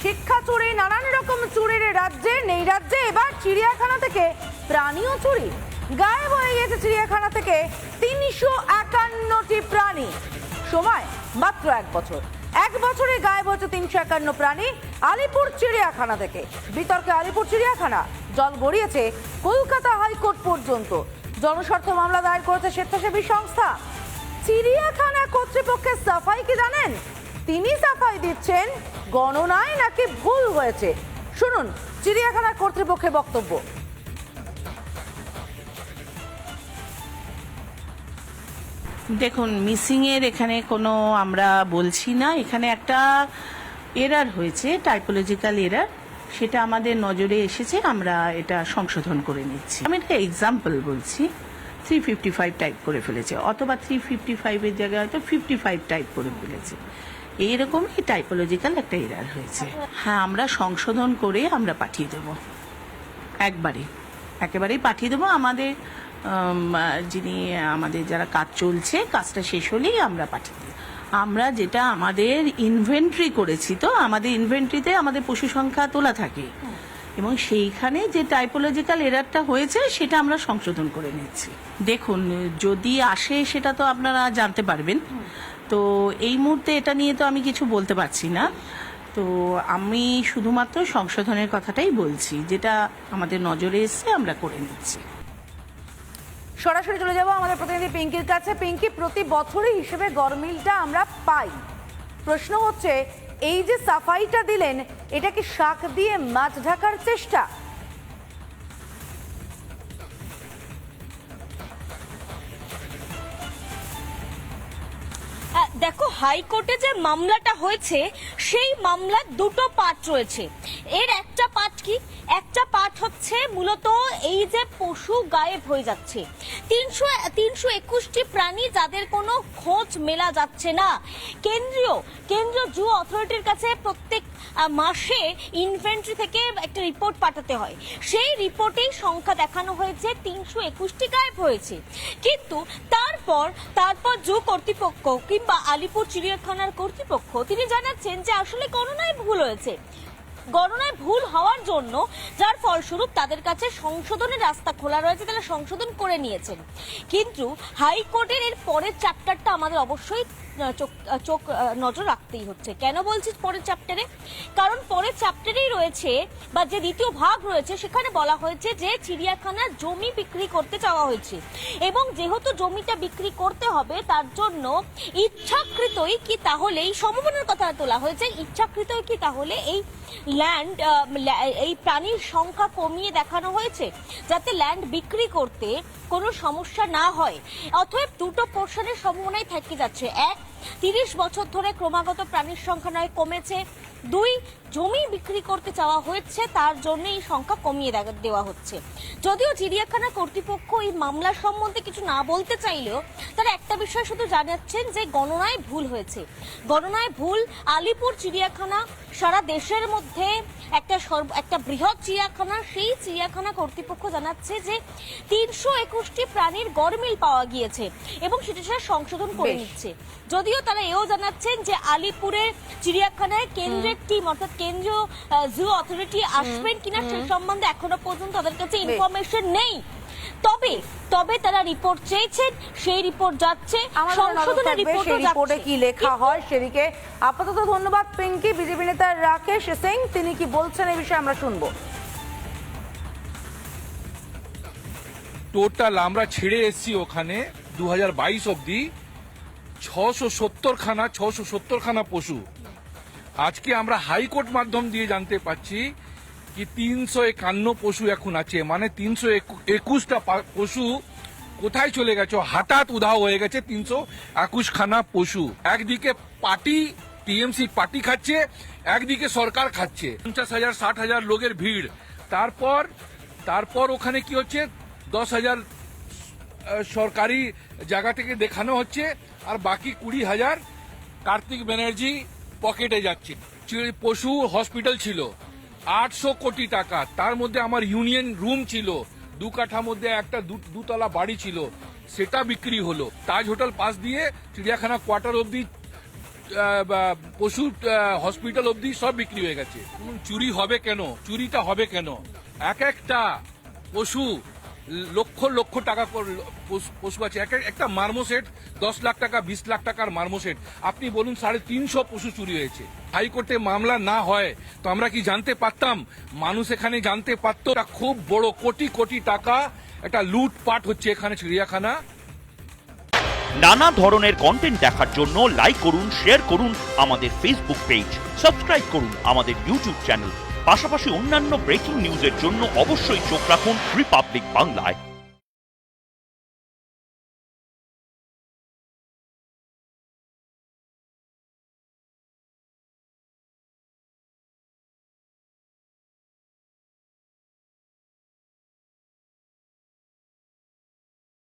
শিক্ষা চুরি, নানান রকম চুরির রাজ্যে নেই রাজ্যে এবার চিড়িয়াখানা থেকে প্রাণীও চুরি। গায়েব হয়ে গেছে চিড়িয়াখানা থেকে 351টি প্রাণী। সময় মাত্র 1 বছর। 1 বছরে গায়েব হচ্ছে 351 প্রাণী আলিপুর চিড়িয়াখানা থেকে। বিতর্কে আলিপুর চিড়িয়াখানা, জল গড়িয়েছে কলকাতা হাইকোর্ট পর্যন্ত। জনস্বার্থ মামলা দায়ের করেছে স্বেচ্ছাসেবী সংস্থা। চিড়িয়াখানা কর্তৃপক্ষের সাফাই কি জানেন? তিনি সাফাই দিচ্ছেন গণনায় নাকি ভুল হয়েছে। শুনুন চিড়িয়াখানার কর্তৃপক্ষের বক্তব্য। দেখুন, মিসিং এর এখানে কোনো আমরা বলছি না, এখানে একটা এরার হয়েছে, টাইপোলজিক্যাল এরার, সেটা আমাদের নজরে এসেছে, আমরা এটা সংশোধন করে নিচ্ছি। আমি একটা এক্সাম্পল বলছি, 355 টাইপ করে ফেলেছে, অথবা 355 এর জায়গায় হয়তো 55 টাইপ করে ফেলেছে, এইরকমই টাইপোলজিক্যাল একটা এরার হয়েছে। হ্যাঁ, আমরা সংশোধন করে আমরা পাঠিয়ে দেবো, একেবারেই পাঠিয়ে দেবো। আমাদের যিনি আমাদের যারা কাজ চলছে, কাজটা শেষ হলেই আমরা পাঠিয়ে দিই। আমরা যেটা আমাদের ইনভেন্টরি করেছি, তো আমাদের ইনভেন্টরিতে আমাদের পশু সংখ্যা তোলা থাকে, এবং সেইখানে যে টাইপোলজিক্যাল এরারটা হয়েছে সেটা আমরা সংশোধন করে নিচ্ছি। দেখুন, যদি আসে সেটা তো আপনারা জানতে পারবেন, তো এই মুহূর্তে এটা নিয়ে তো আমি কিছু বলতে পারছি না। তো আমি শুধুমাত্র সংশোধনের কথাটাই বলছি, যেটা আমাদের নজরে এসছে আমরা করে নিচ্ছি। সরাসরি চলে যাব আমাদের প্রতিনিধি পিঙ্কির কাছে। পিঙ্কি, প্রতি বছরই হিসেবে গরমিলটা আমরা পাই। প্রশ্ন হচ্ছে, এই যে সাফাইটা দিলেন, এটা কি শাক দিয়ে মাছ ঢাকার চেষ্টা? দেখো, হাইকোর্টে যে মামলাটা হয়েছে সেই মামলার দুটো পার্ট রয়েছে। এর একটা পার্ট কি, একটা পার্ট হচ্ছে মূলত এই যে পশু গায়েব হয়ে যাচ্ছে, 321টি প্রাণী যাদের কোনো খোঁজ মেলা যাচ্ছে না। কেন্দ্রীয় জু অথরিটির কাছে প্রত্যেক মাসে ইনভেন্টরি থেকে একটা রিপোর্ট পাঠাতে হয়, সেই রিপোর্টেই সংখ্যা দেখানো হয়েছে 321টি গায়েব হয়েছে। কিন্তু তারপর জু কর্তৃপক্ষ কিংবা আলিপুর চিড়িয়াখানার কর্তৃপক্ষ তিনি জানাচ্ছেন যে আসলে গণনায় ভুল হয়েছে। গণনায় ভুল হওয়ার জন্য যার ফলস্বরূপ তাদের কাছে সংশোধনের রাস্তা খোলা রয়েছে, তারা সংশোধন করে নিয়েছেন। কিন্তু হাইকোর্টের এর পরের চ্যাপ্টারটা আমাদের অবশ্যই চোখ নজর রাখতেই হচ্ছে। কেন বলছি পরের চ্যাপ্টারে? কারণ পরের চ্যাপ্টারেই রয়েছে, বা যে দ্বিতীয় ভাগ রয়েছে, সেখানে বলা হয়েছে যে চিড়িয়াখানার জমি বিক্রি করতে চাওয়া হয়েছে, এবং যেহেতু জমিটা বিক্রি করতে হবে তার জন্য ইচ্ছাকৃতই কি তাহলে, এই সম্ভাবনার কথা তোলা হয়েছে, ইচ্ছাকৃতই কি তাহলে এই ল্যান্ড, এই প্রাণীর সংখ্যা কমিয়ে দেখানো হয়েছে যাতে ল্যান্ড বিক্রি করতে কোনো সমস্যা না হয়। অতএব দুটো পোর্শনের সম্ভাবনাই থেকে যাচ্ছে। 1, 30 বছর ধরে ক্রমাগত প্রাণীর সংখ্যা নয় কমেছে। 2, জমি বিক্রি করতে চাওয়া হয়েছে, তার জন্য এই সংখ্যা কমিয়ে দেওয়া হচ্ছে। যদিও চিড়িয়াখানা কর্তৃপক্ষ এই মামলার সম্বন্ধে কিছু না বলতে চাইলেও তারা একটা বিষয় শুধু জানাচ্ছেন যে গণনায় ভুল হয়েছে। গণনায় ভুল। আলিপুর চিড়িয়াখানা সারা দেশের মধ্যে একটা বৃহৎ চিড়িয়াখানা, সেই চিড়িয়াখানা কর্তৃপক্ষ জানাচ্ছে যে 321টি প্রাণীর গরমিল পাওয়া গিয়েছে এবং সেটা সংশোধন করে নিচ্ছে। যদিও তারা এও জানাচ্ছেন যে আলিপুরের চিড়িয়াখানায় কেন্দ্রের টিম, অর্থাৎ কেন্দ্রীয় জু অথরিটি আসবেন কিনা সে সম্বন্ধে এখনো পর্যন্ত তাদের কাছে ইনফরমেশন নেই। তবে তারা রিপোর্ট চেয়েছেন, সেই রিপোর্ট যাচ্ছে, সংশোধনের রিপোর্টে কি লেখা হয় সেদিকে। আপাতত ধন্যবাদ পিঙ্কি। বিজেপি নেতা রাকেশ সিং তিনি কি বলছেন এই বিষয়ে আমরা শুনবো। টোটাল আমরা ছেড়ে এসেছি ওখানে 2022 অব্দি 670 খানা পশু। আজকে আমরা হাইকোর্ট মাধ্যম দিয়ে জানতে পাচ্ছি কি 351 পশু এখন আছে, মানে 321টা পশু কোথায় চলে গেছে, হঠাৎ উধাও হয়ে গেছে 321 খানা পশু। একদিকে পার্টি, টিএমসি পার্টি খাচ্ছে, একদিকে সরকার খাচ্ছে। 50,000 60,000 লোকের ভিড়। তারপর ওখানে কি হচ্ছে, 10,000 সরকারি জায়গা থেকে দেখানো হচ্ছে, আর বাকি 20,000 কার্তিক ব্যানার্জি পকেটে যাচ্ছে। পশু হসপিটাল ছিল 800 কোটি টাকা, তার মধ্যে আমার ইউনিয়ন রুম ছিল, 2 কাঠা মধ্যে একটা 2তলা বাড়ি ছিল, সেটা বিক্রি হলো। তাজ হোটেল পাশ দিয়ে চিড়িয়াখানা কোয়ার্টার অব্দি পশু হসপিটাল অবধি সব বিক্রি হয়ে গেছে। চুরি হবে কেন? চুরিটা হবে কেন? এক একটা পশু লক্ষ লক্ষ টাকা পশু আছে। একটা মার্মোসেট 10 লাখ টাকা 20 লাখ টাকার মার্মোসেট, আপনি বলুন 350 পশু চুরি হয়েছে। হাইকোর্টে মামলা না হয় তো আমরা কি জানতে পারতাম? মানুষ এখানে জানতে পারতো এটা খুব বড় কোটি কোটি টাকা একটা লুটপাট হচ্ছে এখানে চিড়িয়াখানা। নানা ধরনের কন্টেন্ট দেখার জন্য লাইক করুন, শেয়ার করুন আমাদের ফেসবুক পেজ, সাবস্ক্রাইব করুন আমাদের ইউটিউব চ্যানেল। পাশাপাশি অন্যান্য ব্রেকিং নিউজের জন্য অবশ্যই চোখ রাখুন রিপাবলিক বাংলায়।